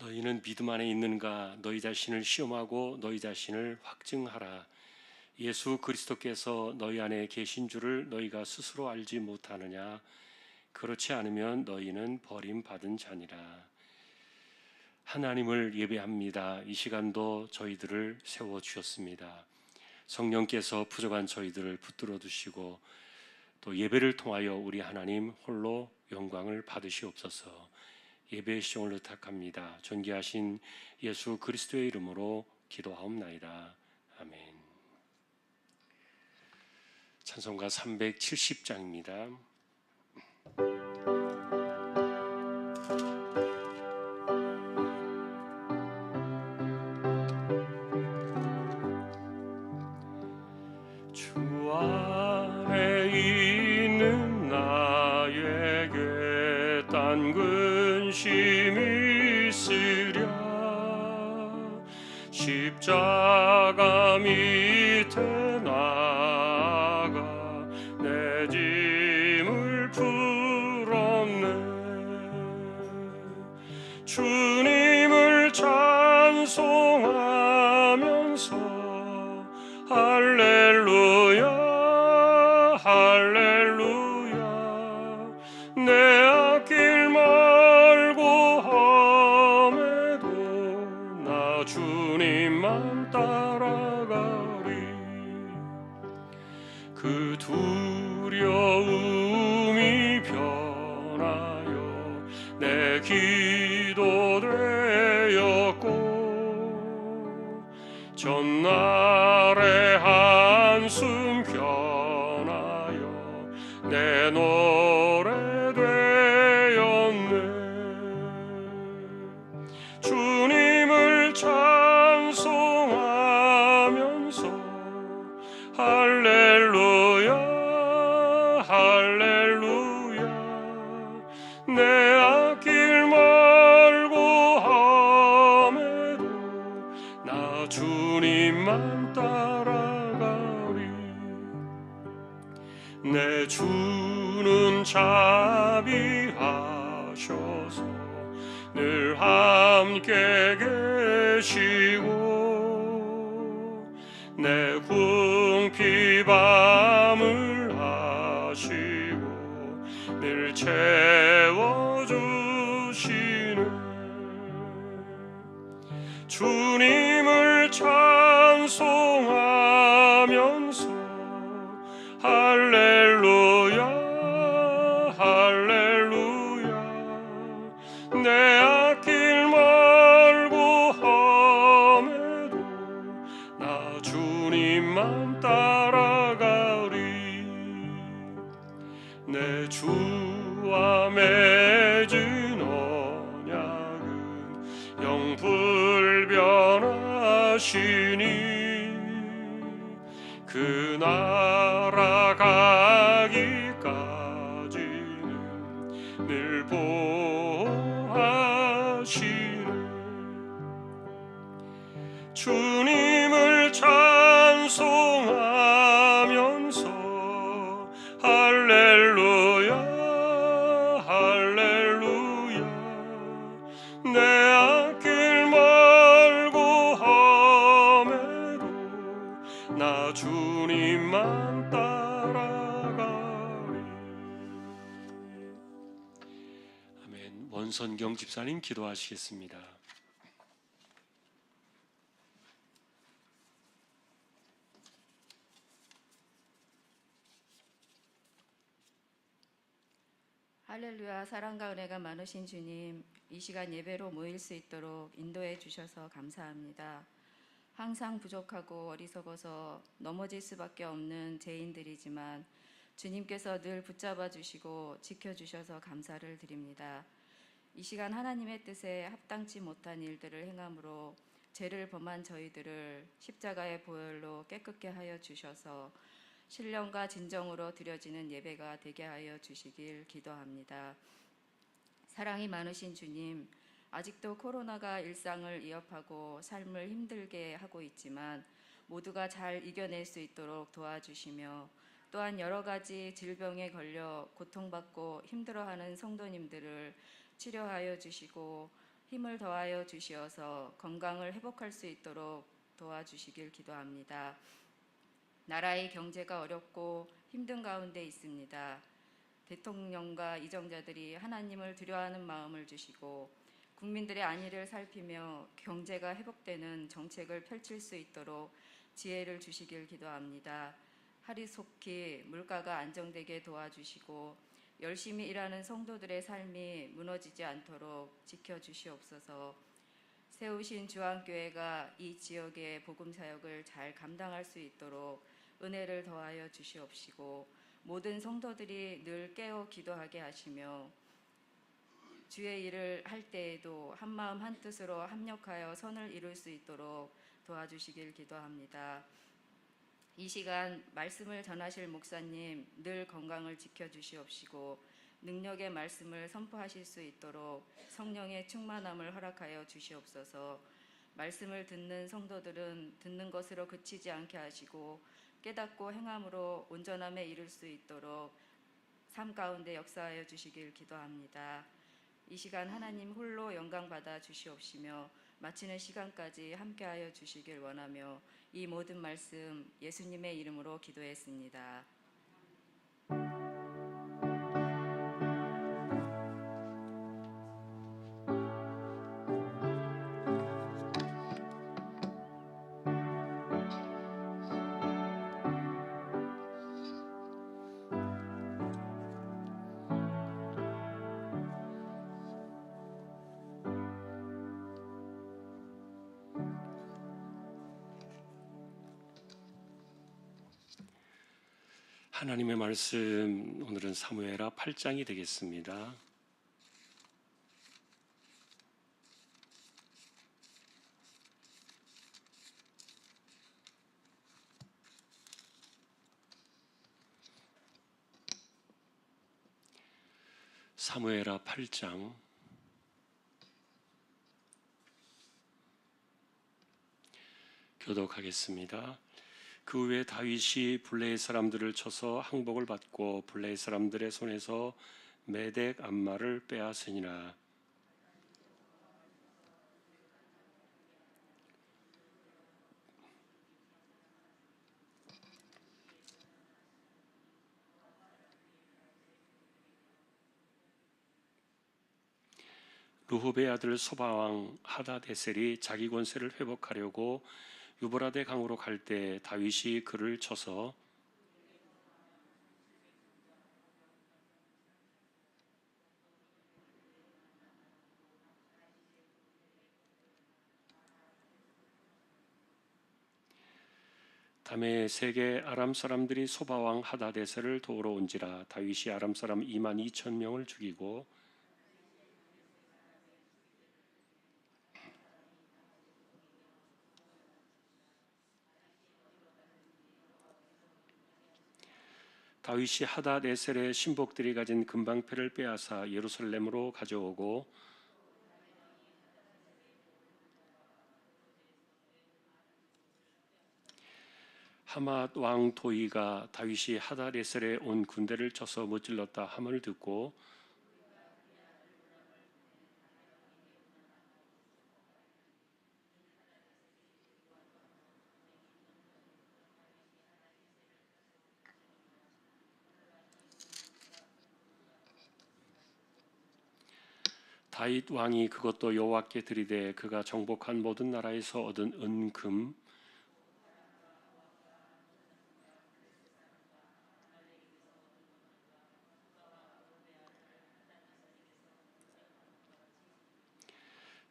너희는 믿음 안에 있는가? 너희 자신을 시험하고 너희 자신을 확증하라. 예수 그리스도께서 너희 안에 계신 줄을 너희가 스스로 알지 못하느냐? 그렇지 않으면 너희는 버림받은 자니라. 하나님을 예배합니다. 이 시간도 저희들을 세워주셨습니다. 성령께서 부족한 저희들을 붙들어 두시고 또 예배를 통하여 우리 하나님 홀로 영광을 받으시옵소서. 예배의 시종을 의탁합니다. 존귀하신 예수 그리스도의 이름으로 기도하옵나이다. 아멘. 찬송가 370장입니다. 주 안에 있는 나에게 딴 근심이 있으랴. 십자가 밑에 나가 내 짐을 풀었네. 주님을 찬송하면서 할렐루야 할렐루야. 내 앞길 멀고 험해도 나 주님만 따라가리. 그 두려움이 변하여 내 기도 되었고 전날의 한숨 변하여 내 노래 되었네. 주님을 찬송하면서 할렐루야 할렐루야. 내 앞길 멀고 험해도 나 주님만 따라가리. 내 주는 자비하셔서 늘 함께 계시고 내 궁핍함을 아시고 늘 채워주시네. 주님을 찬송하면서 할렐루야 할렐루야. 내 앞길 멀고 험해도 나 주님만 따라가리. 내 주와 맺은 언약은 영불변하시니 그 나라 가기까지는 늘 보호하시네. 주님을 찬송하면서 할렐루야 할렐루야. 내 앞길 멀고 험해도 나 주님만 따라가리. 아멘. 원선경 집사님 기도하시겠습니다. 할렐루야. 사랑과 은혜가 많으신 주님, 이 시간 예배로 모일 수 있도록 인도해 주셔서 감사합니다. 항상 부족하고 어리석어서 넘어질 수밖에 없는 죄인들이지만 주님께서 늘 붙잡아 주시고 지켜주셔서 감사를 드립니다. 이 시간 하나님의 뜻에 합당치 못한 일들을 행함으로 죄를 범한 저희들을 십자가의 보혈로 깨끗게 하여 주셔서 신령과 진정으로 드려지는 예배가 되게 하여 주시길 기도합니다. 사랑이 많으신 주님, 아직도 코로나가 일상을 위협하고 삶을 힘들게 하고 있지만 모두가 잘 이겨낼 수 있도록 도와주시며 또한 여러 가지 질병에 걸려 고통받고 힘들어하는 성도님들을 치료하여 주시고 힘을 더하여 주시어서 건강을 회복할 수 있도록 도와주시길 기도합니다. 나라의 경제가 어렵고 힘든 가운데 있습니다. 대통령과 이정자들이 하나님을 두려워하는 마음을 주시고 국민들의 안위를 살피며 경제가 회복되는 정책을 펼칠 수 있도록 지혜를 주시길 기도합니다. 하루속히 물가가 안정되게 도와주시고 열심히 일하는 성도들의 삶이 무너지지 않도록 지켜주시옵소서. 세우신 주안교회가 이 지역의 복음 사역을 잘 감당할 수 있도록 은혜를 더하여 주시옵시고 모든 성도들이 늘 깨어 기도하게 하시며 주의 일을 할 때에도 한마음 한뜻으로 합력하여 선을 이룰 수 있도록 도와주시길 기도합니다. 이 시간 말씀을 전하실 목사님 늘 건강을 지켜주시옵시고 능력의 말씀을 선포하실 수 있도록 성령의 충만함을 허락하여 주시옵소서. 말씀을 듣는 성도들은 듣는 것으로 그치지 않게 하시고 깨닫고 행함으로 온전함에 이를 수 있도록 삶 가운데 역사하여 주시길 기도합니다. 이 시간 하나님 홀로 영광 받아 주시옵시며 마치는 시간까지 함께하여 주시길 원하며 이 모든 말씀 예수님의 이름으로 기도했습니다. 하나님의 말씀 오늘은 사무엘하 8장이 되겠습니다. 사무엘하 8장 교독하겠습니다. 그 후에 다윗이 블레의 사람들을 쳐서 항복을 받고 블레의 사람들의 손에서 메덱 암마를 빼앗으니라. 루흡의 아들 소바왕 하다데셀이 자기 권세를 회복하려고 유브라데 강으로 갈 때 다윗이 그를 쳐서 다음에 세계 아람 사람들이 소바왕 하다데셀을 도우러 온지라. 다윗이 아람 사람 2만 2천 명을 죽이고 다윗이 하닷에셀의 신복들이 가진 금방패를 빼앗아 예루살렘으로 가져오고 하맛 왕 도이가 다윗이 하닷에셀에 온 군대를 쳐서 무찔렀다 함을 듣고 다윗 왕이 그것도 여호와께 드리되 그가 정복한 모든 나라에서 얻은 은금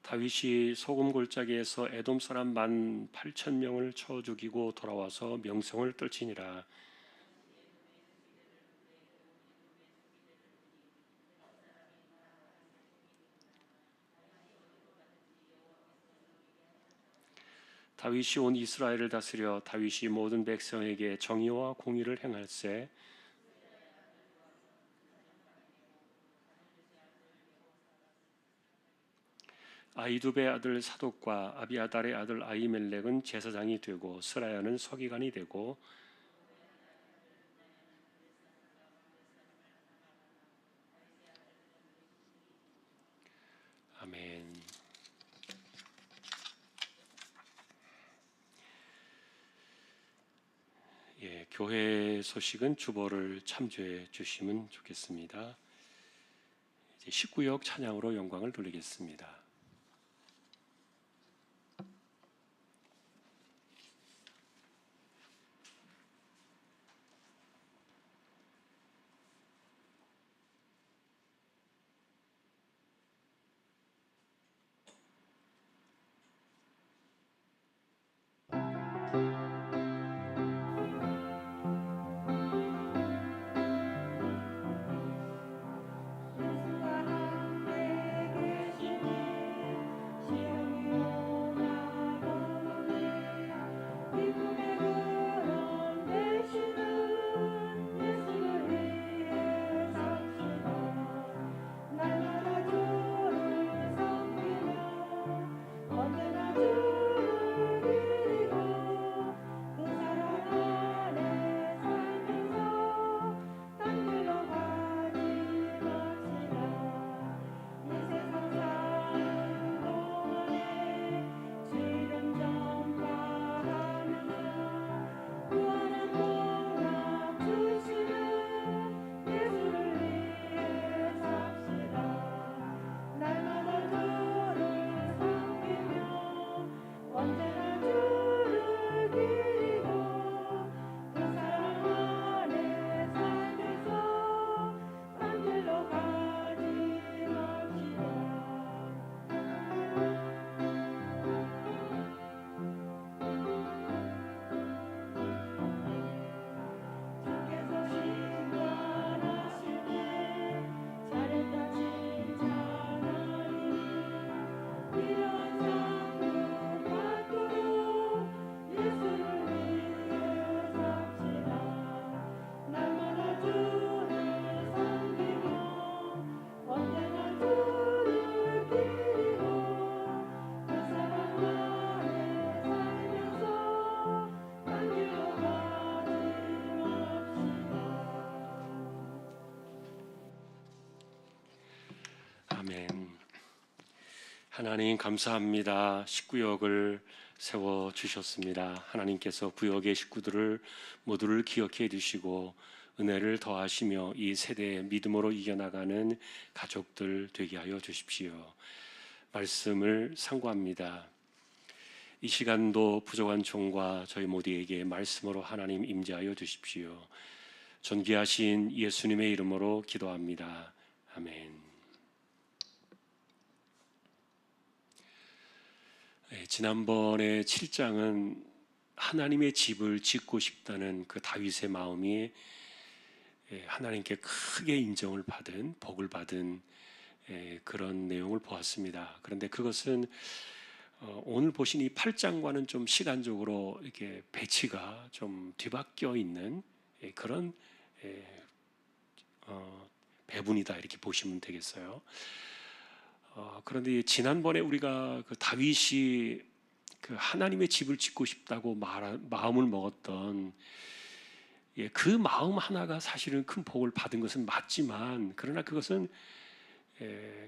다윗이 소금 골짜기에서 에돔 사람 18,000명을 쳐 죽이고 돌아와서 명성을 떨치니라. 다윗이 온 이스라엘을 다스려 다윗이 모든 백성에게 정의와 공의를 행할세. 아이두베의 아들 사독과 아비아달의 아들 아히멜렉은 제사장이 되고 스라야는 서기관이 되고 아멘. 교회 소식은 주보를 참조해 주시면 좋겠습니다. 이제 19역 찬양으로 영광을 돌리겠습니다. 아멘. 하나님 감사합니다. 19역을 세워 주셨습니다. 하나님께서 구역의 식구들을 모두를 기억해 주시고 은혜를 더하시며 이 세대의 믿음으로 이겨나가는 가족들 되게 하여 주십시오. 말씀을 상고합니다. 이 시간도 부족한 종과 저희 모두에게 말씀으로 하나님 임재하여 주십시오. 존귀하신 예수님의 이름으로 기도합니다. 아멘. 지난번에 7장은 하나님의 집을 짓고 싶다는 그 다윗의 마음이 하나님께 크게 인정을 받은, 복을 받은 그런 내용을 보았습니다. 그런데 그것은 오늘 보신 이 8장과는 좀 시간적으로 이렇게 배치가 좀 뒤바뀌어 있는 그런 배분이다 이렇게 보시면 되겠어요. 그런데 지난번에 우리가 그 다윗이 그 하나님의 집을 짓고 싶다고 마음을 먹었던 그 마음 하나가 사실은 큰 복을 받은 것은 맞지만, 그러나 그것은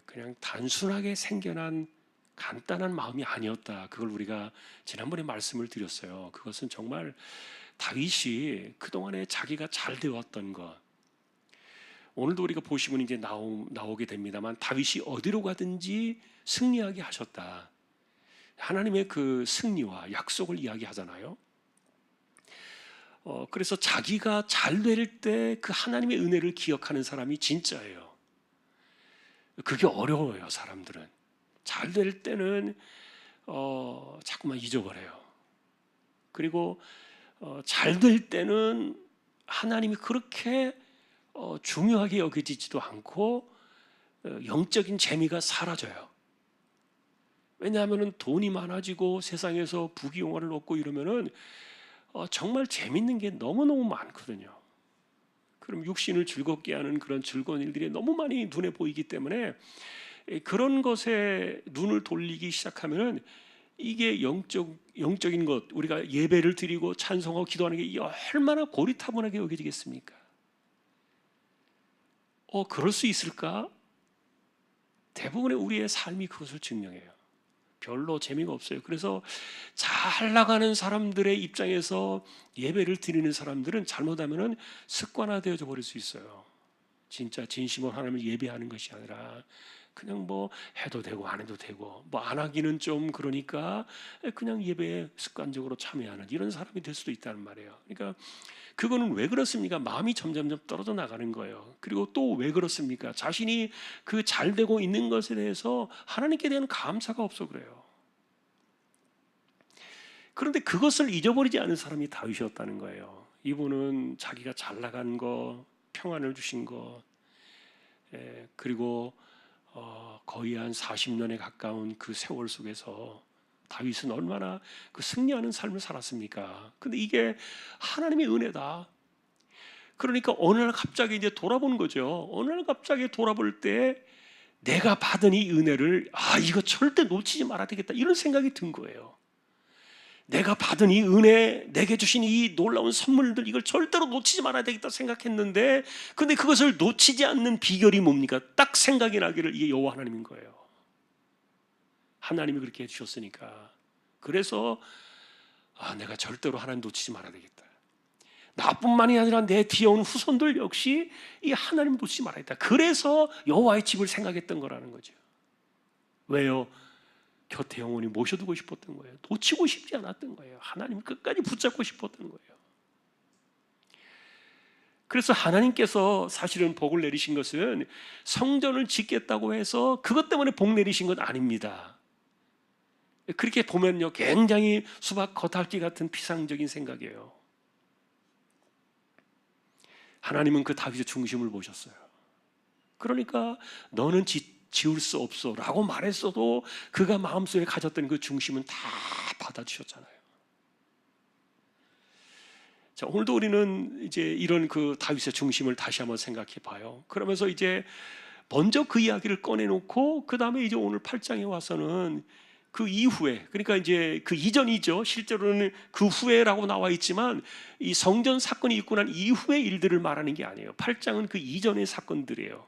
그냥 단순하게 생겨난 간단한 마음이 아니었다. 그걸 우리가 지난번에 말씀을 드렸어요. 그것은 정말 다윗이 그동안에 자기가 잘 되었던 것, 오늘도 우리가 보시면 이제 나오게 됩니다만 다윗이 어디로 가든지 승리하게 하셨다. 하나님의 그 승리와 약속을 이야기하잖아요. 그래서 자기가 잘 될 때 그 하나님의 은혜를 기억하는 사람이 진짜예요. 그게 어려워요. 사람들은 잘 될 때는 자꾸만 잊어버려요. 그리고 잘 될 때는 하나님이 그렇게 중요하게 여겨지지도 않고 영적인 재미가 사라져요. 왜냐하면 돈이 많아지고 세상에서 부귀영화를 얻고 이러면은 정말 재밌는 게 너무너무 많거든요. 그럼 육신을 즐겁게 하는 그런 즐거운 일들이 너무 많이 눈에 보이기 때문에 그런 것에 눈을 돌리기 시작하면은 이게 영적인 것, 우리가 예배를 드리고 찬송하고 기도하는 게 얼마나 고리타분하게 여겨지겠습니까? 그럴 수 있을까? 대부분의 우리의 삶이 그것을 증명해요. 별로 재미가 없어요. 그래서 잘 나가는 사람들의 입장에서 예배를 드리는 사람들은 잘못하면은 습관화되어져 버릴 수 있어요. 진짜 진심으로 하나님을 예배하는 것이 아니라 그냥 뭐 해도 되고 안 해도 되고 뭐 안 하기는 좀 그러니까 그냥 예배에 습관적으로 참여하는 이런 사람이 될 수도 있다는 말이에요. 그러니까 그거는 왜 그렇습니까? 마음이 점점점 떨어져 나가는 거예요. 그리고 또 왜 그렇습니까? 자신이 그 잘 되고 있는 것에 대해서 하나님께 대한 감사가 없어 그래요. 그런데 그것을 잊어버리지 않은 사람이 다윗이었다는 거예요. 이분은 자기가 잘 나간 거, 평안을 주신 것, 그리고 거의 한 40년에 가까운 그 세월 속에서 다윗은 얼마나 그 승리하는 삶을 살았습니까? 근데 이게 하나님의 은혜다. 그러니까 어느 날 갑자기 이제 돌아보는 거죠. 어느 날 갑자기 돌아볼 때 내가 받은 이 은혜를 이거 절대 놓치지 말아야 되겠다 이런 생각이 든 거예요. 내가 받은 이 은혜, 내게 주신 이 놀라운 선물들 이걸 절대로 놓치지 말아야 되겠다 생각했는데 근데 그것을 놓치지 않는 비결이 뭡니까? 딱 생각이 나기를 이게 여호와 하나님인 거예요. 하나님이 그렇게 해주셨으니까. 그래서 내가 절대로 하나님 놓치지 말아야 되겠다. 나뿐만이 아니라 내 뒤에 오는 후손들 역시 이 하나님 놓치지 말아야겠다. 그래서 여호와의 집을 생각했던 거라는 거죠. 왜요? 곁에 영원히 모셔두고 싶었던 거예요. 놓치고 싶지 않았던 거예요. 하나님 끝까지 붙잡고 싶었던 거예요. 그래서 하나님께서 사실은 복을 내리신 것은 성전을 짓겠다고 해서 그것 때문에 복 내리신 건 아닙니다. 그렇게 보면요 굉장히 수박 겉핥기 같은 피상적인 생각이에요. 하나님은 그 다윗의 중심을 보셨어요. 그러니까 너는 지울 수 없어 라고 말했어도 그가 마음속에 가졌던 그 중심은 다 받아주셨잖아요. 자, 오늘도 우리는 이제 이런 그 다윗의 중심을 다시 한번 생각해 봐요. 그러면서 이제 먼저 그 이야기를 꺼내놓고 그 다음에 이제 오늘 8장에 와서는 그 이후에, 그러니까 이제 그 이전이죠. 실제로는 그 후에라고 나와 있지만 이 성전 사건이 있고 난 이후의 일들을 말하는 게 아니에요. 8장은 그 이전의 사건들이에요.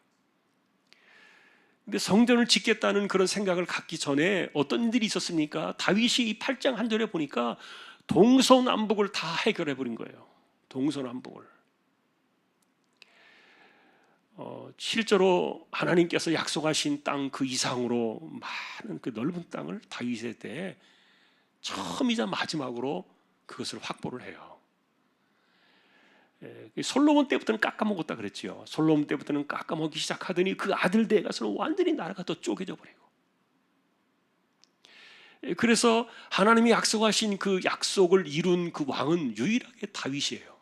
근데 성전을 짓겠다는 그런 생각을 갖기 전에 어떤 일들이 있었습니까? 다윗이 이 8장 한 절에 보니까 동서남북을 다 해결해 버린 거예요. 동서남북을. 실제로 하나님께서 약속하신 땅 그 이상으로 많은 그 넓은 땅을 다윗의 때에 처음이자 마지막으로 그것을 확보를 해요. 솔로몬 때부터는 깎아먹었다 그랬지요. 솔로몬 때부터는 깎아먹기 시작하더니 그 아들 때에 가서는 완전히 나라가 더 쪼개져 버리고. 그래서 하나님이 약속하신 그 약속을 이룬 그 왕은 유일하게 다윗이에요.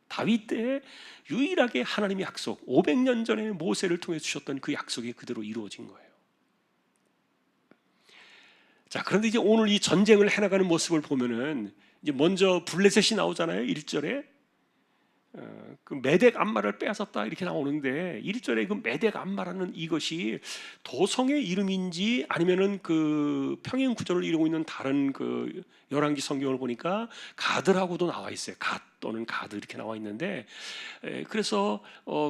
다윗 때에 유일하게 하나님의 약속, 500년 전에 모세를 통해 주셨던 그 약속이 그대로 이루어진 거예요. 자, 그런데 이제 오늘 이 전쟁을 해나가는 모습을 보면은 이제 먼저 블레셋이 나오잖아요. 1절에 그 메덱 암마를 빼앗았다 이렇게 나오는데 1절에 그 메덱 암마라는 이것이 도성의 이름인지 아니면은 그 평행 구조를 이루고 있는 다른 그 열왕기 성경을 보니까 가드라고도 나와 있어요. 갓 또는 가드 이렇게 나와 있는데 그래서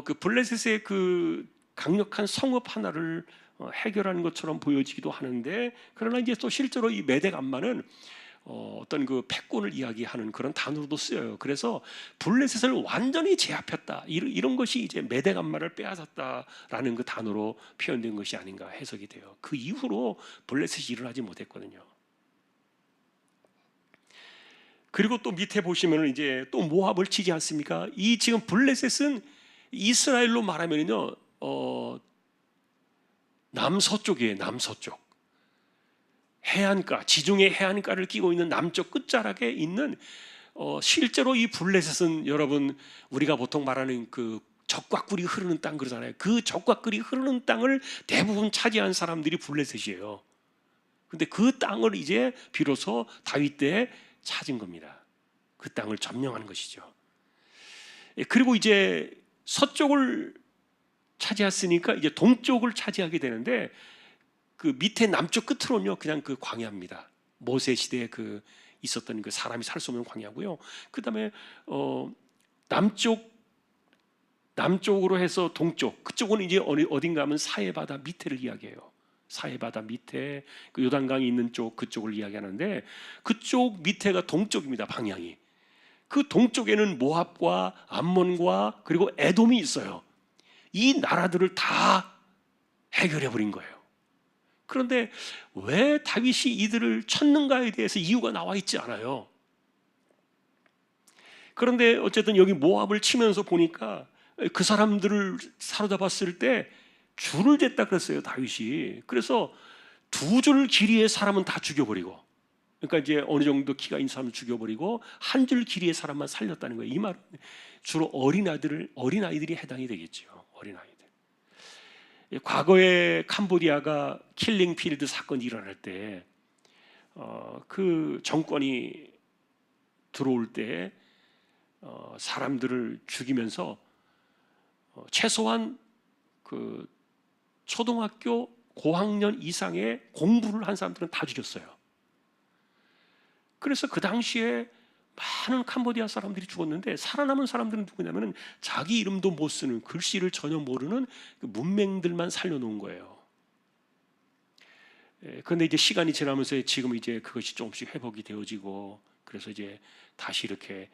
그 블레셋의 그 강력한 성읍 하나를 해결하는 것처럼 보여지기도 하는데 그러나 이제 또 실제로 이 메덱 암마는 어떤 그 패권을 이야기하는 그런 단어로도 쓰여요. 그래서 블레셋을 완전히 제압했다 이런 것이 이제 메덱 암마를 빼앗았다라는 그 단어로 표현된 것이 아닌가 해석이 돼요. 그 이후로 블레셋이 일어나지 못했거든요. 그리고 또 밑에 보시면 이제 또 모압을 치지 않습니까? 이 지금 블레셋은 이스라엘로 말하면요 남서쪽이에요. 남서쪽. 해안가, 지중해 해안가를 끼고 있는 남쪽 끝자락에 있는 실제로 이 블레셋은 여러분 우리가 보통 말하는 그 적과 꿀이 흐르는 땅 그러잖아요. 그 적과 꿀이 흐르는 땅을 대부분 차지한 사람들이 블레셋이에요. 근데 그 땅을 이제 비로소 다윗 때에 찾은 겁니다. 그 땅을 점령한 것이죠. 그리고 이제 서쪽을 차지했으니까 이제 동쪽을 차지하게 되는데 그 밑에 남쪽 끝으로는요 그냥 그 광야입니다. 모세 시대에 그 있었던 그 사람이 살 수 없는 광야고요. 그다음에 남쪽으로 해서 동쪽 그쪽은 이제 어딘가 하면 사해 바다 밑에를 이야기해요. 사해바다 밑에 그 요단강이 있는 쪽 그쪽을 이야기하는데 그쪽 밑에가 동쪽입니다. 방향이. 그 동쪽에는 모압과 암몬과 그리고 에돔이 있어요. 이 나라들을 다 해결해 버린 거예요. 그런데 왜 다윗이 이들을 쳤는가에 대해서 이유가 나와 있지 않아요. 그런데 어쨌든 여기 모압을 치면서 보니까 그 사람들을 사로잡았을 때 줄을 쟀다 그랬어요, 다윗이. 그래서 2줄 길이의 사람은 다 죽여버리고, 그러니까 이제 어느 정도 키가 있는 사람을 죽여버리고 한 줄 길이의 사람만 살렸다는 거예요. 이 말은 주로 어린아이들이 해당이 되겠죠. 어린아이들. 과거에 캄보디아가 킬링필드 사건이 일어날 때 그 정권이 들어올 때 사람들을 죽이면서 최소한 그 초등학교 고학년 이상의 공부를 한 사람들은 다 죽였어요. 그래서 그 당시에 많은 캄보디아 사람들이 죽었는데 살아남은 사람들은 누구냐면 자기 이름도 못 쓰는, 글씨를 전혀 모르는 그 문맹들만 살려놓은 거예요. 그런데 이제 시간이 지나면서 지금 이제 그것이 조금씩 회복이 되어지고 그래서 이제 다시 이렇게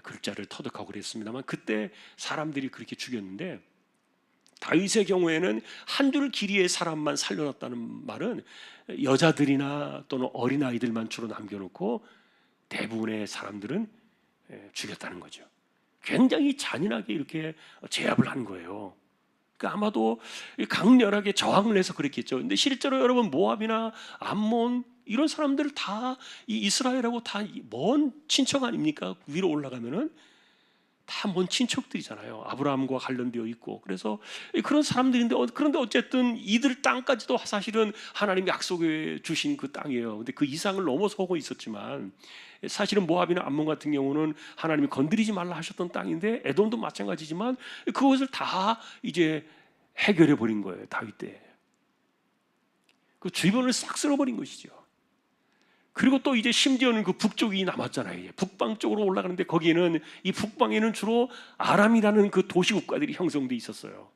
글자를 터득하고 그랬습니다만 그때 사람들이 그렇게 죽였는데 다윗의 경우에는 한 줄 길이의 사람만 살려놨다는 말은 여자들이나 또는 어린아이들만 주로 남겨놓고 대부분의 사람들은 죽였다는 거죠. 굉장히 잔인하게 이렇게 제압을 한 거예요. 그러니까 아마도 강렬하게 저항을 해서 그랬겠죠. 근데 실제로 여러분 모압이나 암몬 이런 사람들 다 이 이스라엘하고 다 먼 친척 아닙니까? 위로 올라가면은 다 먼 친척들이잖아요. 아브라함과 관련되어 있고. 그래서 그런 사람들인데 그런데 어쨌든 이들 땅까지도 사실은 하나님이 약속해 주신 그 땅이에요. 근데 그 이상을 넘어서고 있었지만 사실은 모압이나 암몬 같은 경우는 하나님이 건드리지 말라 하셨던 땅인데 에돔도 마찬가지지만 그것을 다 이제 해결해 버린 거예요. 다윗 때. 그 주변을 싹 쓸어버린 것이죠. 그리고 또 이제 심지어는 그 북쪽이 남았잖아요. 북방 쪽으로 올라가는데 거기에는 이 북방에는 주로 아람이라는 그 도시 국가들이 형성돼 있었어요.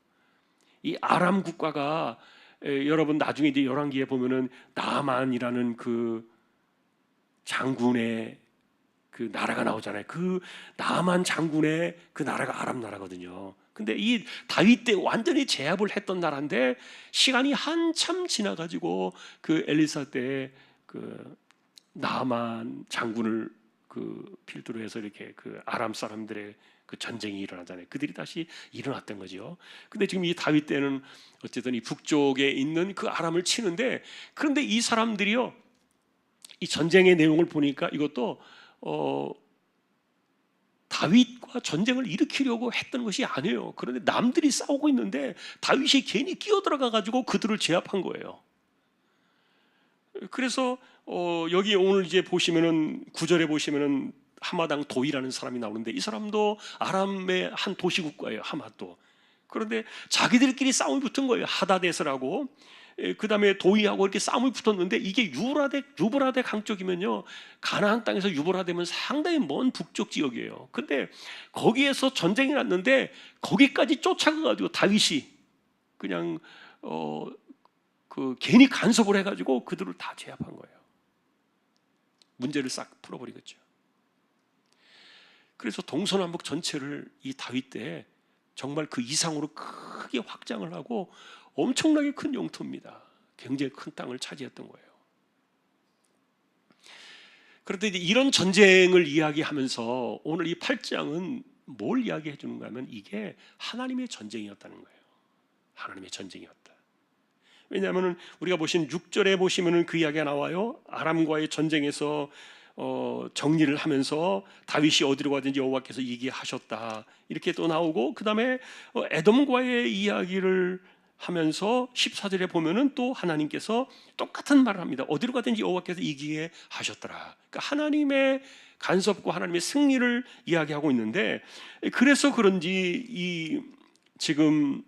이 아람 국가가 여러분 나중에 이제 열왕기에 보면은 나만이라는 그 장군의 그 나라가 나오잖아요. 그 나만 장군의 그 나라가 아람 나라거든요. 근데 이 다윗 때 완전히 제압을 했던 나라인데 시간이 한참 지나가지고 그 엘리사 때 그 나만 장군을 그 필두로 해서 이렇게 그 아람 사람들의 그 전쟁이 일어나잖아요. 그들이 다시 일어났던 거죠. 근데 지금 이 다윗 때는 어쨌든 이 북쪽에 있는 그 아람을 치는데 그런데 이 사람들이요. 이 전쟁의 내용을 보니까 이것도 다윗과 전쟁을 일으키려고 했던 것이 아니에요. 그런데 남들이 싸우고 있는데 다윗이 괜히 끼어들어가 가지고 그들을 제압한 거예요. 그래서 여기 오늘 이제 보시면은 9절에 보시면은 하마당 도이라는 사람이 나오는데 이 사람도 아람의 한 도시 국가예요. 하마도. 그런데 자기들끼리 싸움이 붙은 거예요. 하다데스라고. 그 다음에 도이하고 이렇게 싸움이 붙었는데 이게 유브라데 강 쪽이면요 가나안 땅에서 유브라데면 상당히 먼 북쪽 지역이에요. 근데 거기에서 전쟁이 났는데 거기까지 쫓아가가지고 다윗이 그냥 그 괜히 간섭을 해가지고 그들을 다 제압한 거예요. 문제를 싹 풀어버리겠죠. 그래서 동서남북 전체를 이 다윗 때 정말 그 이상으로 크게 확장을 하고 엄청나게 큰 영토입니다. 굉장히 큰 땅을 차지했던 거예요. 그런데 이런 전쟁을 이야기하면서 오늘 이 8장은 뭘 이야기해 주는가 하면 이게 하나님의 전쟁이었다는 거예요. 하나님의 전쟁이었다. 왜냐하면 우리가 보신 6절에 보시면 그 이야기가 나와요. 아람과의 전쟁에서 정리를 하면서 다윗이 어디로 가든지 여호와께서 이기하셨다 이렇게 또 나오고 그 다음에 에돔과의 이야기를 하면서 14절에 보면은 또 하나님께서 똑같은 말을 합니다. 어디로 가든지 여호와께서 이기게 하셨더라. 그러니까 하나님의 간섭과 하나님의 승리를 이야기하고 있는데 그래서 그런지 이 지금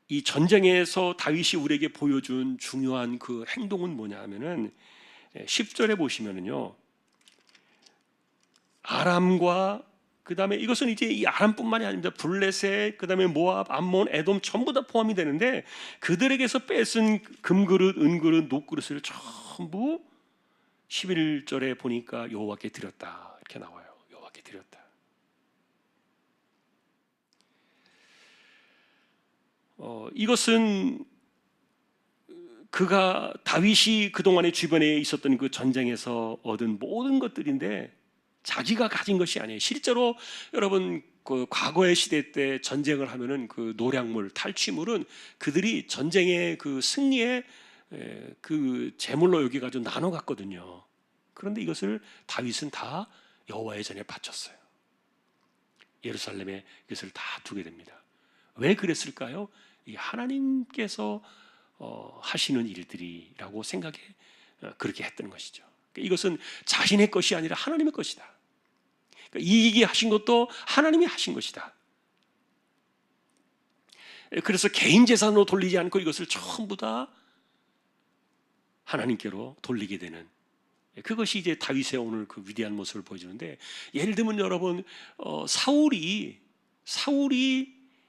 이 전쟁에서 다윗이 우리에게 보여준 중요한 그 행동은 뭐냐 하면은 10절에 보시면은요 아람과 그 다음에 이것은 이제 이 아람뿐만이 아닙니다. 블레셋, 그 다음에 모압, 암몬, 에돔 전부 다 포함이 되는데 그들에게서 뺏은 금그릇, 은그릇, 녹그릇을 전부 11절에 보니까 여호와께 드렸다 이렇게 나와요. 여호와께 드렸다. 이것은 그가 다윗이 그동안에 주변에 있었던 그 전쟁에서 얻은 모든 것들인데 자기가 가진 것이 아니에요. 실제로 여러분 그 과거의 시대 때 전쟁을 하면은 그 노략물, 탈취물은 그들이 전쟁의 그 승리의 그 제물로 여기 가지고 나눠 갔거든요. 그런데 이것을 다윗은 다 여호와의 전에 바쳤어요. 예루살렘에 이것을 다 두게 됩니다. 왜 그랬을까요? 이 하나님께서 하시는 일들이라고 생각해 그렇게 했던 것이죠. 이것은 자신의 것이 아니라 하나님의 것이다. 이익이 하신 것도 하나님이 하신 것이다. 그래서 개인 재산으로 돌리지 않고 이것을 전부 다 하나님께로 돌리게 되는, 그것이 이제 다윗의 오늘 그 위대한 모습을 보여주는데, 예를 들면 여러분 사울이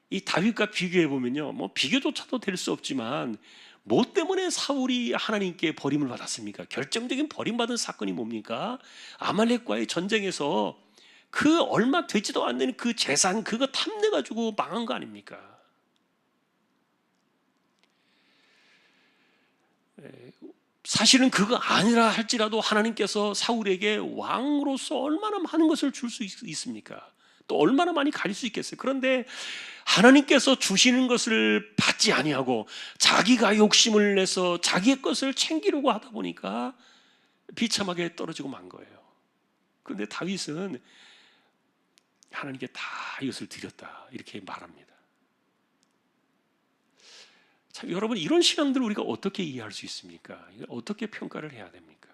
이 다윗과 비교해 보면요, 뭐 비교조차도 될 수 없지만 뭐 때문에 사울이 하나님께 버림을 받았습니까? 결정적인 버림받은 사건이 뭡니까? 아말렉과의 전쟁에서 그 얼마 되지도 않는 그 재산 그거 탐내 가지고 망한 거 아닙니까? 사실은 그거 아니라 할지라도 하나님께서 사울에게 왕으로서 얼마나 많은 것을 줄 수 있습니까? 또 얼마나 많이 가질 수 있겠어요? 그런데 하나님께서 주시는 것을 받지 아니하고 자기가 욕심을 내서 자기의 것을 챙기려고 하다 보니까 비참하게 떨어지고 만 거예요. 그런데 다윗은 하나님께 다 이것을 드렸다 이렇게 말합니다. 참, 여러분 이런 신앙들을 우리가 어떻게 이해할 수 있습니까? 어떻게 평가를 해야 됩니까?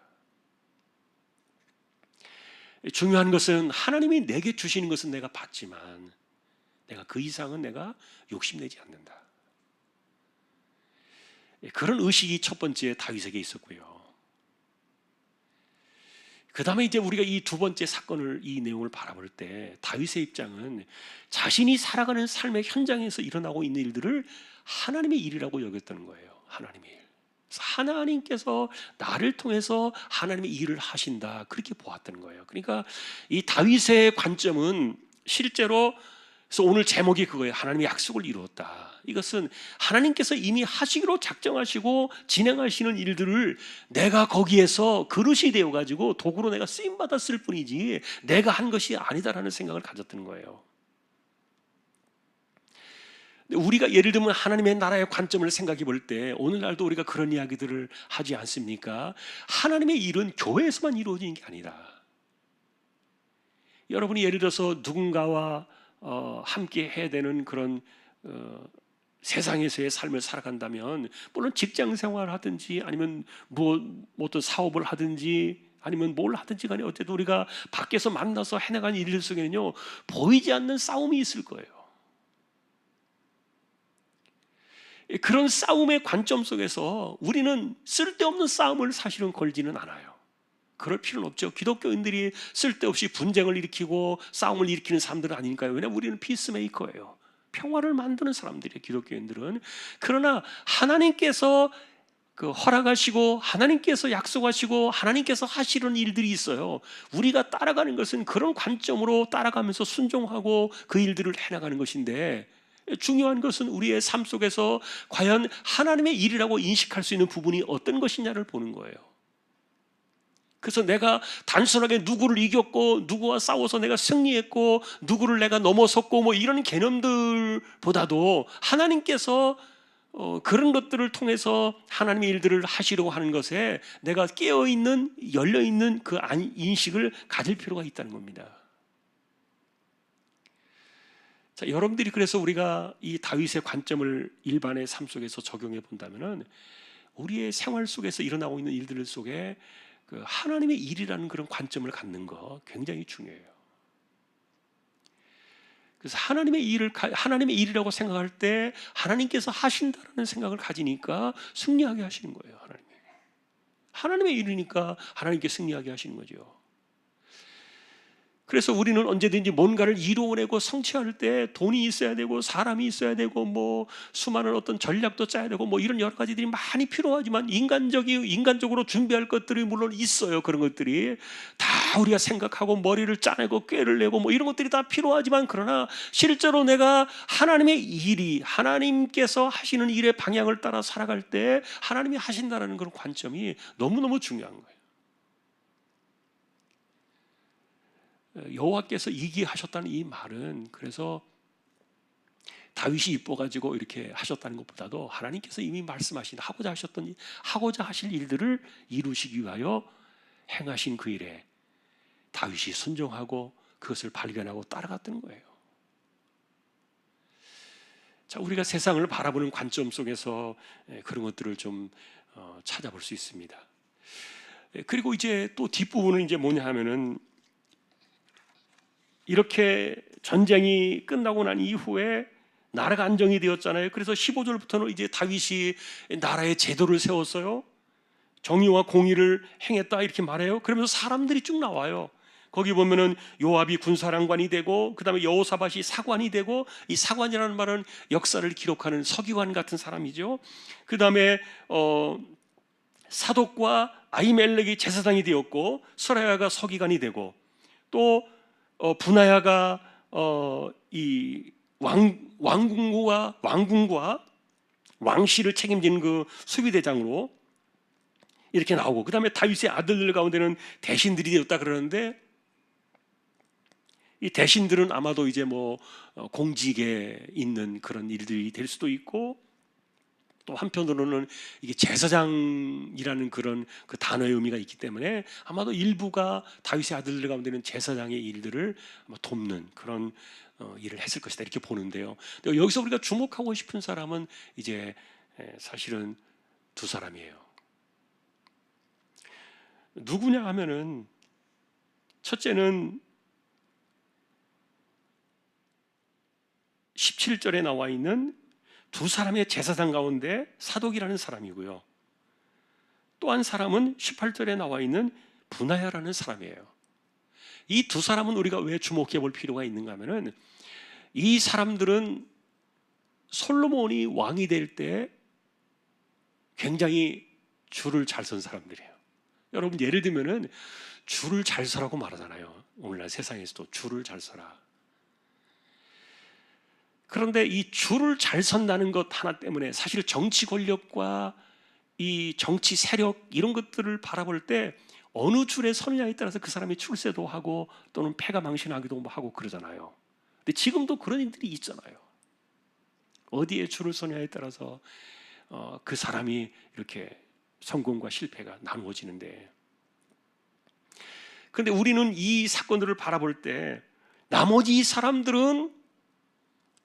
중요한 것은 하나님이 내게 주시는 것은 내가 받지만 내가 그 이상은 내가 욕심내지 않는다. 그런 의식이 첫 번째 다윗에게 있었고요. 그 다음에 이제 우리가 이 두 번째 사건을, 이 내용을 바라볼 때 다윗의 입장은 자신이 살아가는 삶의 현장에서 일어나고 있는 일들을 하나님의 일이라고 여겼다는 거예요. 하나님의 일. 그래서 하나님께서 나를 통해서 하나님의 일을 하신다 그렇게 보았다는 거예요. 그러니까 이 다윗의 관점은 실제로, 그래서 오늘 제목이 그거예요. 하나님의 약속을 이루었다. 이것은 하나님께서 이미 하시기로 작정하시고 진행하시는 일들을 내가 거기에서 그릇이 되어가지고 도구로 내가 쓰임받았을 뿐이지 내가 한 것이 아니다라는 생각을 가졌던 거예요. 우리가 예를 들면 하나님의 나라의 관점을 생각해 볼 때 오늘날도 우리가 그런 이야기들을 하지 않습니까? 하나님의 일은 교회에서만 이루어지는 게 아니라, 여러분이 예를 들어서 누군가와 함께 해야 되는 그런 세상에서의 삶을 살아간다면, 물론 직장 생활을 하든지 아니면 뭐 어떤 사업을 하든지 아니면 뭘 하든지 간에 어쨌든 우리가 밖에서 만나서 해나가는 일들 속에는요 보이지 않는 싸움이 있을 거예요. 그런 싸움의 관점 속에서 우리는 쓸데없는 싸움을 사실은 걸지는 않아요. 그럴 필요는 없죠. 기독교인들이 쓸데없이 분쟁을 일으키고 싸움을 일으키는 사람들은 아니니까요. 왜냐하면 우리는 피스메이커예요. 평화를 만드는 사람들이에요, 기독교인들은. 그러나 하나님께서 그 허락하시고 하나님께서 약속하시고 하나님께서 하시는 일들이 있어요. 우리가 따라가는 것은 그런 관점으로 따라가면서 순종하고 그 일들을 해나가는 것인데, 중요한 것은 우리의 삶 속에서 과연 하나님의 일이라고 인식할 수 있는 부분이 어떤 것이냐를 보는 거예요. 그래서 내가 단순하게 누구를 이겼고 누구와 싸워서 내가 승리했고 누구를 내가 넘어섰고 뭐 이런 개념들보다도 하나님께서 그런 것들을 통해서 하나님의 일들을 하시려고 하는 것에 내가 깨어있는, 열려있는 그 인식을 가질 필요가 있다는 겁니다. 자, 여러분들이 그래서 우리가 이 다윗의 관점을 일반의 삶 속에서 적용해 본다면은 우리의 생활 속에서 일어나고 있는 일들 속에 그 하나님의 일이라는 그런 관점을 갖는 거 굉장히 중요해요. 그래서 하나님의 일이라고 생각할 때 하나님께서 하신다라는 생각을 가지니까 승리하게 하시는 거예요. 하나님의 일이니까 하나님께 승리하게 하시는 거죠. 그래서 우리는 언제든지 뭔가를 이루어내고 성취할 때 돈이 있어야 되고 사람이 있어야 되고 뭐 수많은 어떤 전략도 짜야 되고 뭐 이런 여러 가지들이 많이 필요하지만 인간적으로 준비할 것들이 물론 있어요. 그런 것들이 다 우리가 생각하고 머리를 짜내고 꾀를 내고 뭐 이런 것들이 다 필요하지만, 그러나 실제로 내가 하나님의 일이, 하나님께서 하시는 일의 방향을 따라 살아갈 때 하나님이 하신다는 그런 관점이 너무너무 중요한 거예요. 여호와께서 이기하셨다는 이 말은, 그래서 다윗이 이뻐가지고 이렇게 하셨다는 것보다도 하나님께서 이미 말씀하신 하고자 하실 일들을 이루시기 위하여 행하신 그 일에 다윗이 순종하고 그것을 발견하고 따라갔다는 거예요. 자, 우리가 세상을 바라보는 관점 속에서 그런 것들을 좀 찾아볼 수 있습니다. 그리고 이제 또 뒷부분은 이제 뭐냐 하면은, 이렇게 전쟁이 끝나고 난 이후에 나라가 안정이 되었잖아요. 그래서 15절부터는 이제 다윗이 나라의 제도를 세웠어요. 정의와 공의를 행했다 이렇게 말해요. 그러면서 사람들이 쭉 나와요. 거기 보면은 요압이 군사령관이 되고, 그 다음에 여호사밧이 사관이 되고, 이 사관이라는 말은 역사를 기록하는 서기관 같은 사람이죠. 그 다음에 사독과 아히멜렉이 제사장이 되었고, 스라야가 서기관이 되고, 또 분하야가 이 왕궁과 왕실을 책임지는 그 수비대장으로 이렇게 나오고, 그 다음에 다윗의 아들들 가운데는 대신들이 되었다 그러는데, 이 대신들은 아마도 이제 뭐 공직에 있는 그런 일들이 될 수도 있고, 또 한편으로는 이게 제사장이라는 그런 그 단어의 의미가 있기 때문에 아마도 일부가 다윗의 아들들 가운데는 제사장의 일들을 아마 돕는 그런 일을 했을 것이다 이렇게 보는데요. 여기서 우리가 주목하고 싶은 사람은 이제 사실은 두 사람이에요. 누구냐 하면은, 첫째는 17절에 나와 있는 두 사람의 제사장 가운데 사독이라는 사람이고요. 또 한 사람은 18절에 나와 있는 분하야라는 사람이에요. 이 두 사람은 우리가 왜 주목해 볼 필요가 있는가 하면은, 이 사람들은 솔로몬이 왕이 될 때 굉장히 줄을 잘 선 사람들이에요. 여러분, 예를 들면은 줄을 잘 서라고 말하잖아요. 오늘날 세상에서도 줄을 잘 서라. 그런데 이 줄을 잘 선다는 것 하나 때문에 사실 정치 권력과 이 정치 세력 이런 것들을 바라볼 때 어느 줄에 서느냐에 따라서 그 사람이 출세도 하고 또는 패가 망신하기도 하고 그러잖아요. 근데 지금도 그런 일들이 있잖아요. 어디에 줄을 서냐에 따라서 그 사람이 이렇게 성공과 실패가 나누어지는데, 그런데 우리는 이 사건들을 바라볼 때 나머지 사람들은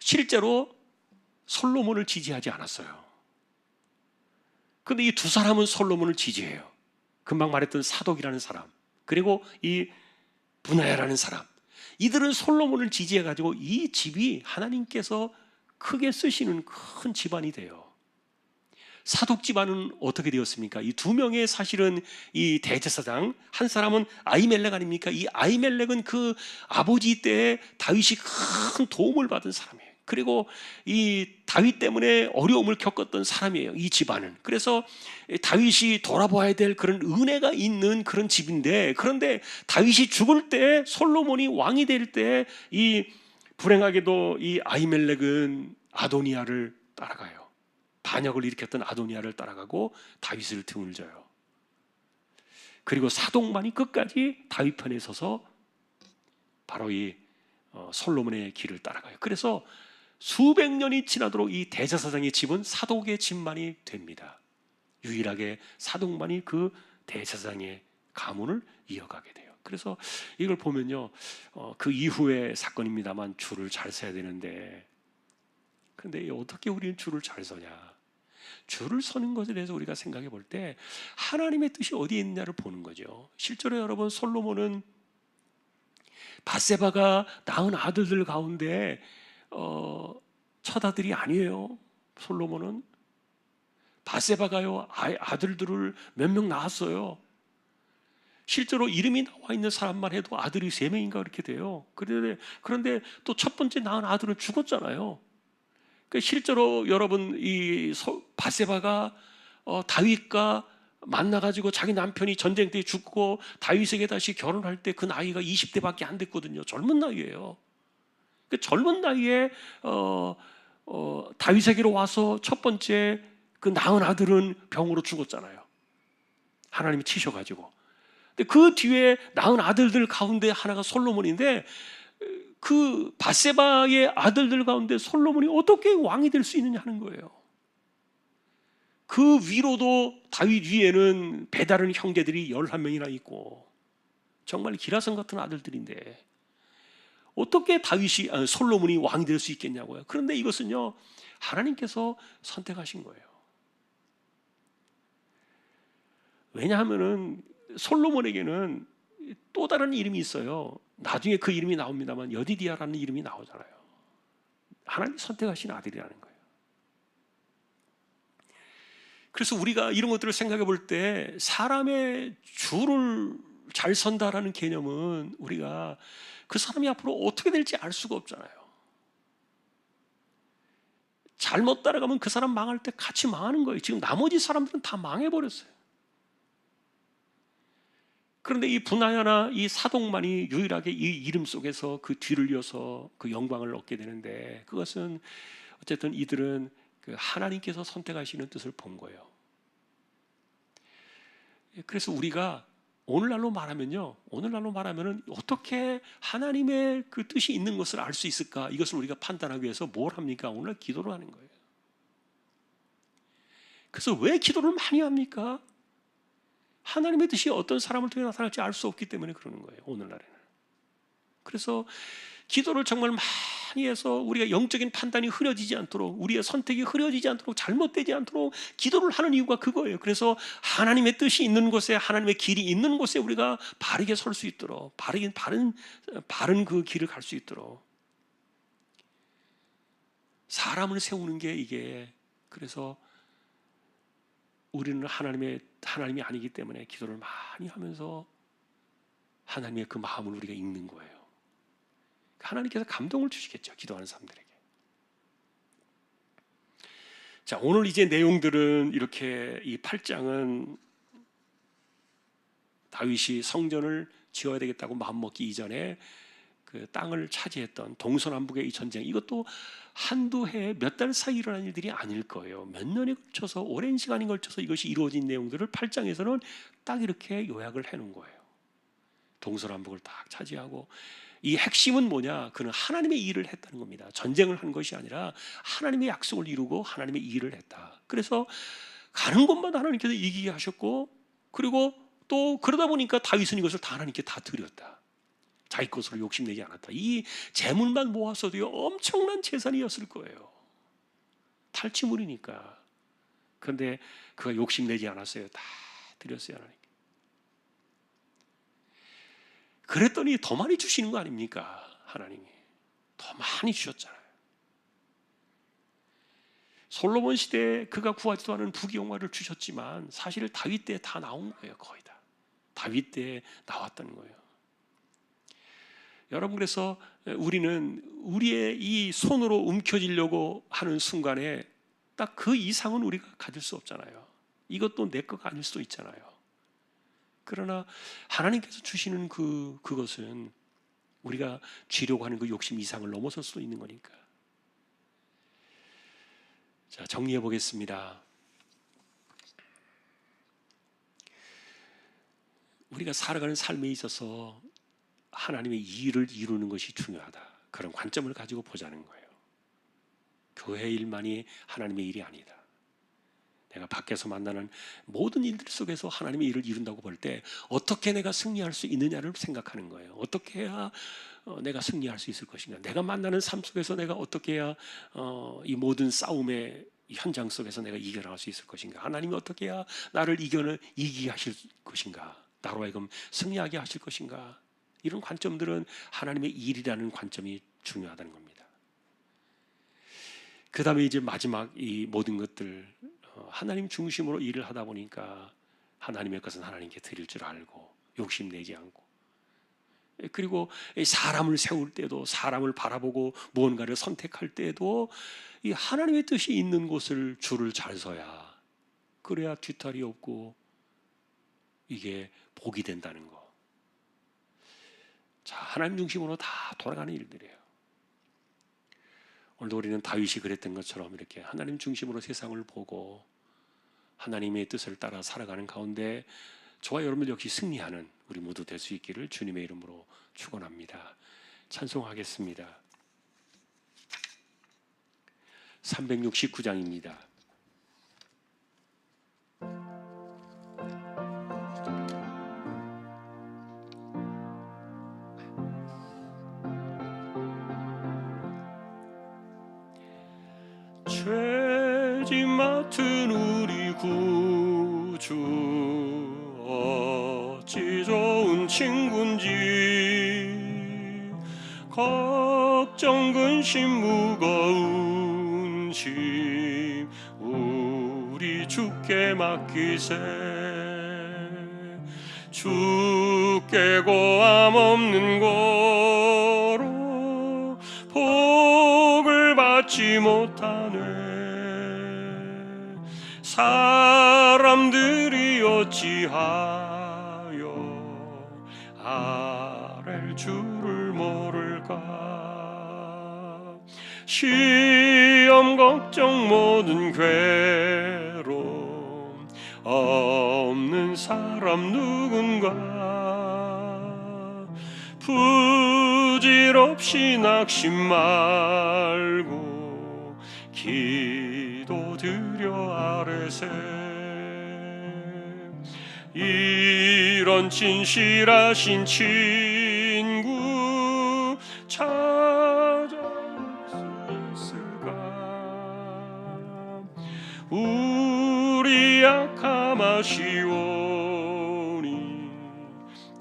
실제로 솔로몬을 지지하지 않았어요. 그런데 이 두 사람은 솔로몬을 지지해요. 금방 말했던 사독이라는 사람, 그리고 이 분하야라는 사람, 이들은 솔로몬을 지지해가지고 이 집이 하나님께서 크게 쓰시는 큰 집안이 돼요. 사독 집안은 어떻게 되었습니까? 이 두 명의 사실은 이 대제사장, 한 사람은 아히멜렉 아닙니까? 이 아히멜렉은 그 아버지 때에 다윗이 큰 도움을 받은 사람이에요. 그리고 이 다윗 때문에 어려움을 겪었던 사람이에요, 이 집안은. 그래서 다윗이 돌아봐야 될 그런 은혜가 있는 그런 집인데, 그런데 다윗이 죽을 때, 솔로몬이 왕이 될 때, 이 불행하게도 이 아히멜렉은 아도니아를 따라가요. 반역을 일으켰던 아도니아를 따라가고 다윗을 등을 져요. 그리고 사독만이 끝까지 다윗 편에 서서 바로 이 솔로몬의 길을 따라가요. 그래서 수백 년이 지나도록 이 대제사장의 집은 사독의 집만이 됩니다. 유일하게 사독만이 그 대제사장의 가문을 이어가게 돼요. 그래서 이걸 보면요, 그 이후의 사건입니다만 줄을 잘 서야 되는데, 그런데 어떻게 우리는 줄을 잘 서냐? 줄을 서는 것에 대해서 우리가 생각해 볼 때 하나님의 뜻이 어디에 있느냐를 보는 거죠. 실제로 여러분, 솔로몬은 밧세바가 낳은 아들들 가운데 첫아들이 아니에요. 솔로몬은 밧세바가요 아들들을 몇 명 낳았어요. 실제로 이름이 나와 있는 사람만 해도 아들이 3명인가 그렇게 돼요. 그런데 또 첫 번째 낳은 아들은 죽었잖아요. 그러니까 실제로 여러분 이 밧세바가 다윗과 만나가지고 자기 남편이 전쟁 때 죽고 다윗에게 다시 결혼할 때 그 나이가 20대밖에 안 됐거든요. 젊은 나이예요. 그 젊은 나이에 다윗에게로 와서 첫 번째 그 낳은 아들은 병으로 죽었잖아요. 하나님이 치셔가지고. 근데 그 뒤에 낳은 아들들 가운데 하나가 솔로몬인데 그 밧세바의 아들들 가운데 솔로몬이 어떻게 왕이 될 수 있느냐 하는 거예요. 그 위로도 다윗 위에는 배다른 형제들이 11명이나 있고 정말 기라성 같은 아들들인데 어떻게 솔로몬이 왕이 될 수 있겠냐고요. 그런데 이것은요, 하나님께서 선택하신 거예요. 왜냐하면은 솔로몬에게는 또 다른 이름이 있어요. 나중에 그 이름이 나옵니다만 여디디아라는 이름이 나오잖아요. 하나님이 선택하신 아들이라는 거예요. 그래서 우리가 이런 것들을 생각해 볼 때 사람의 줄을 잘 선다라는 개념은 우리가 그 사람이 앞으로 어떻게 될지 알 수가 없잖아요. 잘못 따라가면 그 사람 망할 때 같이 망하는 거예요. 지금 나머지 사람들은 다 망해버렸어요. 그런데 이 분하야나 이 사독만이 유일하게 이 이름 속에서 그 뒤를 이어서 그 영광을 얻게 되는데, 그것은 어쨌든 이들은 그 하나님께서 선택하시는 뜻을 본 거예요. 그래서 우리가 오늘날로 말하면은 어떻게 하나님의 그 뜻이 있는 것을 알 수 있을까? 이것을 우리가 판단하기 위해서 뭘 합니까? 오늘날 기도를 하는 거예요. 그래서 왜 기도를 많이 합니까? 하나님의 뜻이 어떤 사람을 통해 나타날지 알 수 없기 때문에 그러는 거예요, 오늘날에는. 그래서 기도를 정말 많이 해서 우리가 영적인 판단이 흐려지지 않도록, 우리의 선택이 흐려지지 않도록, 잘못되지 않도록 기도를 하는 이유가 그거예요. 그래서 하나님의 뜻이 있는 곳에, 하나님의 길이 있는 곳에 우리가 바르게 설 수 있도록, 바른 그 길을 갈 수 있도록 사람을 세우는 게 이게, 그래서 우리는 하나님이 아니기 때문에 기도를 많이 하면서 하나님의 그 마음을 우리가 읽는 거예요. 하나님께서 감동을 주시겠죠, 기도하는 사람들에게. 자, 오늘 이제 내용들은 이렇게, 이 8장은 다윗이 성전을 지어야 되겠다고 마음먹기 이전에 그 땅을 차지했던 동서남북의 이 전쟁, 이것도 한두 해 몇 달 사이 일어난 일들이 아닐 거예요. 몇 년에 걸쳐서, 오랜 시간에 걸쳐서 이것이 이루어진 내용들을 8장에서는 딱 이렇게 요약을 해놓은 거예요. 동서남북을 딱 차지하고, 이 핵심은 뭐냐? 그는 하나님의 일을 했다는 겁니다. 전쟁을 한 것이 아니라 하나님의 약속을 이루고 하나님의 일을 했다. 그래서 가는 곳마다 하나님께서 이기게 하셨고, 그리고 또 그러다 보니까 다윗은 이것을 다 하나님께 다 드렸다. 자기 것으로 욕심내지 않았다. 이 재물만 모았어도 엄청난 재산이었을 거예요. 탈취물이니까. 그런데 그가 욕심내지 않았어요. 다 드렸어요, 하나님께. 그랬더니 더 많이 주시는 거 아닙니까? 하나님이 더 많이 주셨잖아요. 솔로몬 시대에 그가 구하지도 않은 부귀영화를 주셨지만 사실 다윗 때에 다 나온 거예요. 거의 다 다윗 때에 나왔다는 거예요. 여러분, 그래서 우리는 우리의 이 손으로 움켜쥐려고 하는 순간에 딱 그 이상은 우리가 가질 수 없잖아요. 이것도 내 거가 아닐 수도 있잖아요. 그러나 하나님께서 주시는 그것은 우리가 쥐려고 하는 그 욕심 이상을 넘어설 수도 있는 거니까. 자, 정리해 보겠습니다. 우리가 살아가는 삶에 있어서 하나님의 일을 이루는 것이 중요하다, 그런 관점을 가지고 보자는 거예요. 교회 일만이 하나님의 일이 아니다. 내가 밖에서 만나는 모든 일들 속에서 하나님의 일을 이룬다고 볼 때 어떻게 내가 승리할 수 있느냐를 생각하는 거예요. 어떻게 해야 내가 승리할 수 있을 것인가. 내가 만나는 삶 속에서 내가 어떻게 해야 이 모든 싸움의 현장 속에서 내가 이겨나갈 수 있을 것인가. 하나님이 어떻게 해야 나를 이기게 하실 것인가. 나로 하여금 승리하게 하실 것인가. 이런 관점들은 하나님의 일이라는 관점이 중요하다는 겁니다. 그 다음에 이제 마지막 이 모든 것들, 하나님 중심으로 일을 하다 보니까 하나님의 것은 하나님께 드릴 줄 알고, 욕심내지 않고. 그리고 사람을 세울 때도, 사람을 바라보고 무언가를 선택할 때도 이 하나님의 뜻이 있는 곳을 줄을 잘 서야, 그래야 뒤탈이 없고 이게 복이 된다는 거. 자, 하나님 중심으로 다 돌아가는 일들이에요. 오늘도 우리는 다윗이 그랬던 것처럼 이렇게 하나님 중심으로 세상을 보고 하나님의 뜻을 따라 살아가는 가운데 저와 여러분들 역시 승리하는 우리 모두 될 수 있기를 주님의 이름으로 축원합니다. 찬송하겠습니다. 369장입니다. 죄짐 맡은 우리 구주 어찌 좋은 친구인지, 걱정 근심 무거운 짐 우리 주께 맡기세. 주께 고함 없는 고로 복을 받지 못하네. 사람들이 어찌하여 아랠 줄을 모를까. 시험 걱정 모든 괴로움 없는 사람 누군가. 부질없이 낙심 말고 기도드려 아뢰세. 이런 진실하신 친구 찾아올 수 있을까. 우리 약함 아시오니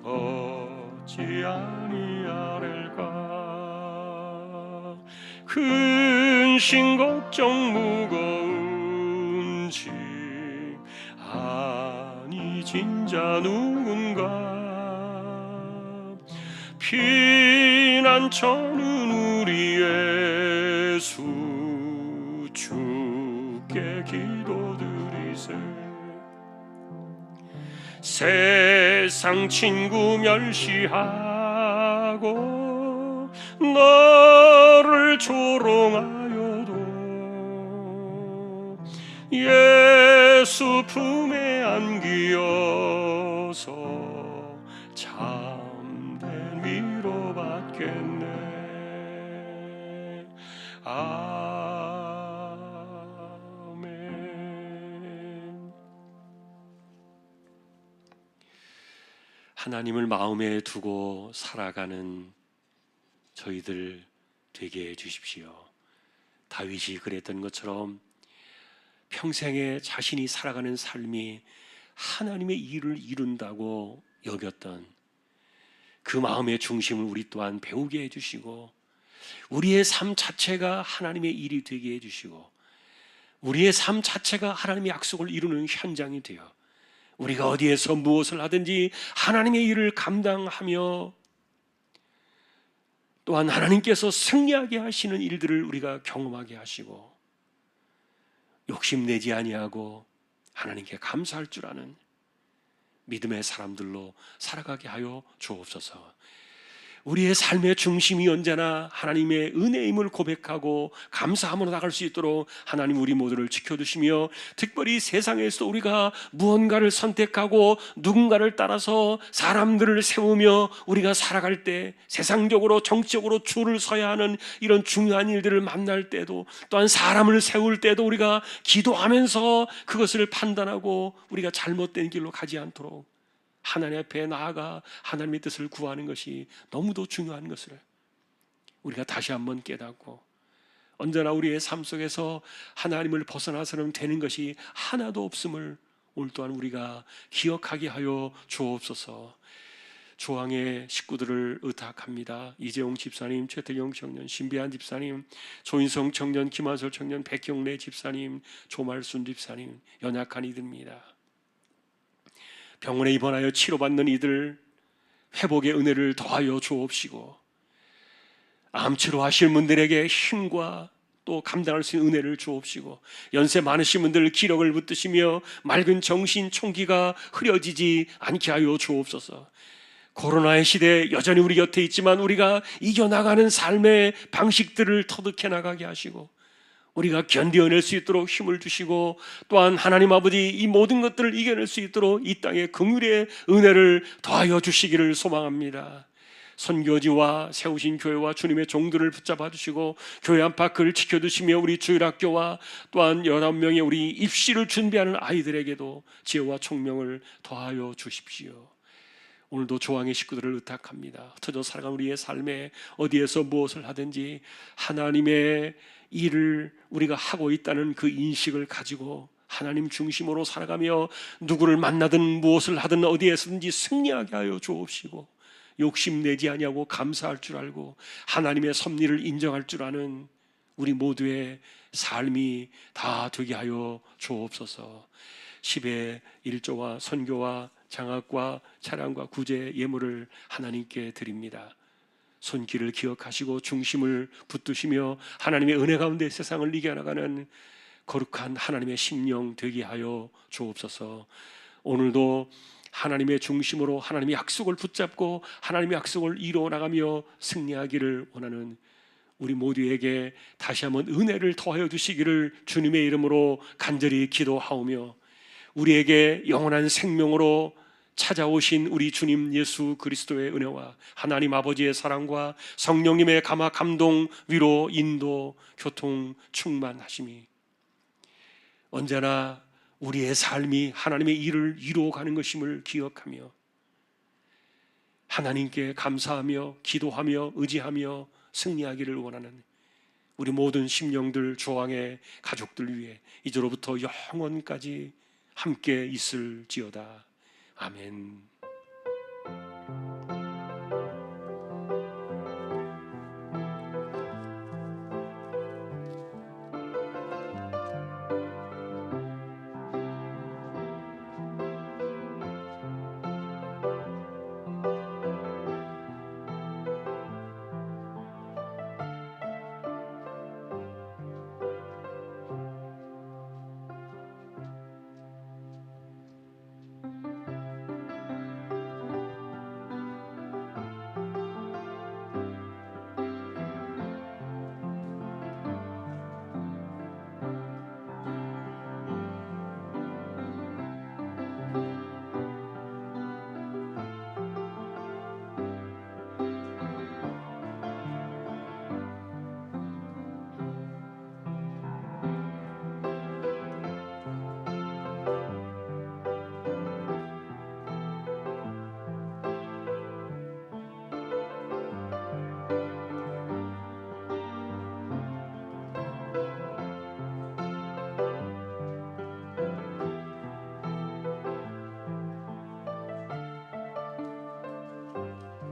어찌 아니하릴까. 근심 걱정 무거운 짐 아니 진짜 누군가. 피난처는 우리 예수 주께 기도드리세. 세상 친구 멸시하고 너를 조롱하여도 예수 품에 안기어서 참된 위로 받겠네. 아멘. 하나님을 마음에 두고 살아가는 저희들 되게 해주십시오. 다윗이 그랬던 것처럼 평생에 자신이 살아가는 삶이 하나님의 일을 이룬다고 여겼던 그 마음의 중심을 우리 또한 배우게 해주시고, 우리의 삶 자체가 하나님의 일이 되게 해주시고, 우리의 삶 자체가 하나님의 약속을 이루는 현장이 되어 우리가 어디에서 무엇을 하든지 하나님의 일을 감당하며 또한 하나님께서 승리하게 하시는 일들을 우리가 경험하게 하시고, 욕심내지 아니하고 하나님께 감사할 줄 아는 믿음의 사람들로 살아가게 하여 주옵소서. 우리의 삶의 중심이 언제나 하나님의 은혜임을 고백하고 감사함으로 나갈 수 있도록 하나님 우리 모두를 지켜주시며, 특별히 세상에서 우리가 무언가를 선택하고 누군가를 따라서 사람들을 세우며 우리가 살아갈 때, 세상적으로 정치적으로 줄을 서야 하는 이런 중요한 일들을 만날 때도, 또한 사람을 세울 때도 우리가 기도하면서 그것을 판단하고 우리가 잘못된 길로 가지 않도록 하나님 앞에 나아가 하나님의 뜻을 구하는 것이 너무도 중요한 것을 우리가 다시 한번 깨닫고, 언제나 우리의 삶 속에서 하나님을 벗어나서는 되는 것이 하나도 없음을 오늘 또한 우리가 기억하게 하여 주옵소서. 조항의 식구들을 의탁합니다. 이재용 집사님, 최태경 청년, 신비한 집사님, 조인성 청년, 김한솔 청년, 백경래 집사님, 조말순 집사님, 연약한 이들입니다. 병원에 입원하여 치료받는 이들 회복의 은혜를 더하여 주옵시고, 암 치료하실 분들에게 힘과 또 감당할 수 있는 은혜를 주옵시고, 연세 많으신 분들 기력을 붙드시며 맑은 정신 총기가 흐려지지 않게 하여 주옵소서. 코로나의 시대에 여전히 우리 곁에 있지만 우리가 이겨나가는 삶의 방식들을 터득해 나가게 하시고, 우리가 견뎌낼 수 있도록 힘을 주시고, 또한 하나님 아버지 이 모든 것들을 이겨낼 수 있도록 이 땅에 긍휼의 은혜를 더하여 주시기를 소망합니다. 선교지와 세우신 교회와 주님의 종들을 붙잡아 주시고, 교회 안팎을 지켜주시며 우리 주일학교와 또한 19명의 우리 입시를 준비하는 아이들에게도 지혜와 총명을 더하여 주십시오. 오늘도 조항의 식구들을 의탁합니다. 흩어져 살아가는 우리의 삶에 어디에서 무엇을 하든지 하나님의 일을 우리가 하고 있다는 그 인식을 가지고 하나님 중심으로 살아가며 누구를 만나든 무엇을 하든 어디에서든지 승리하게 하여 주옵시고, 욕심내지 아니하고 감사할 줄 알고 하나님의 섭리를 인정할 줄 아는 우리 모두의 삶이 다 되게 하여 주옵소서. 10의 1조와 선교와 장학과 차량과 구제 예물을 하나님께 드립니다. 손길을 기억하시고 중심을 붙드시며 하나님의 은혜 가운데 세상을 이겨나가는 거룩한 하나님의 심령 되게 하여 주옵소서. 오늘도 하나님의 중심으로 하나님의 약속을 붙잡고 하나님의 약속을 이루어 나가며 승리하기를 원하는 우리 모두에게 다시 한번 은혜를 더하여 주시기를 주님의 이름으로 간절히 기도하오며, 우리에게 영원한 생명으로 찾아오신 우리 주님 예수 그리스도의 은혜와 하나님 아버지의 사랑과 성령님의 감화 감동 위로 인도 교통 충만하심이 언제나 우리의 삶이 하나님의 일을 이루어가는 것임을 기억하며 하나님께 감사하며 기도하며 의지하며 승리하기를 원하는 우리 모든 심령들 조항의 가족들 위해 이제로부터 영원까지 함께 있을지어다. 아멘.